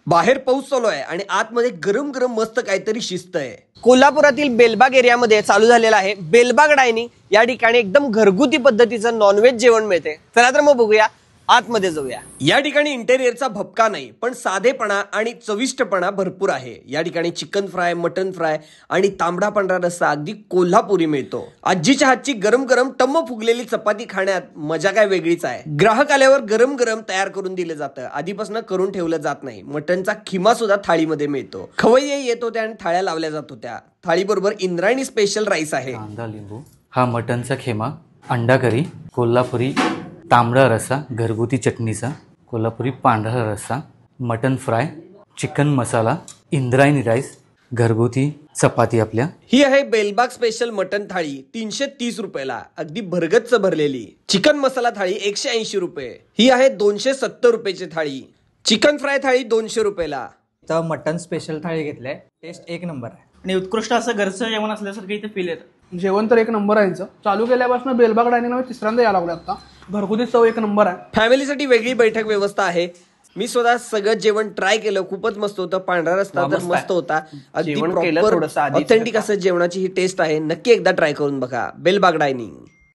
बाहेर पाऊस चालू आहे आणि आतमध्ये गरम गरम मस्त काहीतरी शिस्त आहे। कोल्हापुरातील बेलबाग एरियामध्ये चालू झालेला आहे बेलबाग डायनिंग। या ठिकाणी एकदम घरगुती पद्धतीचं नॉनव्हेज जेवण मिळते। चला तर मग बघूया, आतमध्ये जाऊया। या ठिकाणी इंटेरियरचा भपका नाही, पण साधेपणा आणि चविष्टपणा भरपूर आहे। या ठिकाणी चिकन फ्राय, मटन फ्राय आणि तांबडा पांढरा रस्सा अगदी कोल्हापुरी मिळतो। आजीच्या हातची गरम गरम टम्म फुगलेली चपाती खाण्यात मजा काय वेगळीच आहे। ग्राहक आल्यावर गरम गरम तयार करून दिलं जातं, आधीपासून करून ठेवलं जात नाही। मटनचा खिमा सुद्धा थाळीमध्ये मिळतो। खवय्ये येत होत्या आणि थाळ्या लावल्या जात होत्या। थाळीबरोबर इंद्रायणी स्पेशल राईस आहे, कांदा लिंबू, हा मटनचा खिमा, अंडा करी, कोल्हापुरी तांबडा रस्सा, घरगुती चटणीचा, कोल्हापुरी पांढरा रस्सा, मटन फ्राय, चिकन मसाला, इंद्रायणी राईस, घरगुती चपाती आपल्या। ही आहे बेलबाग स्पेशल मटन थाळी 330 रुपयाला, अगदी भरगच्च भरलेली। चिकन मसाला थाळी 180 रुपये। ही आहे 270 रुपयाची थाळी। चिकन फ्राय थाळी 200 रुपयाला। तर मटन स्पेशल थाळी घेतलाय, टेस्ट एक नंबर आहे आणि उत्कृष्ट असं घरचं जेवण असल्यासारखं इथे फील येतं। जेवण तर एक नंबर आहे। चालू केल्यापासून बेलबाग डायनिंगला तिसऱ्यांदा यायला लागलो आता। घरगुती चव एक नंबर आहे। फॅमिलीसाठी वेगळी बैठक व्यवस्था आहे। मी स्वतः सगळं जेवण ट्राय केलं, खूपच मस्त होतं। पांढरा रस्ता तर मस्त होता, अगदी प्रॉपर ऑथेंटिक असं जेवणाची ही टेस्ट आहे। नक्की एकदा ट्राय करून बघा बेलबाग डायनिंग।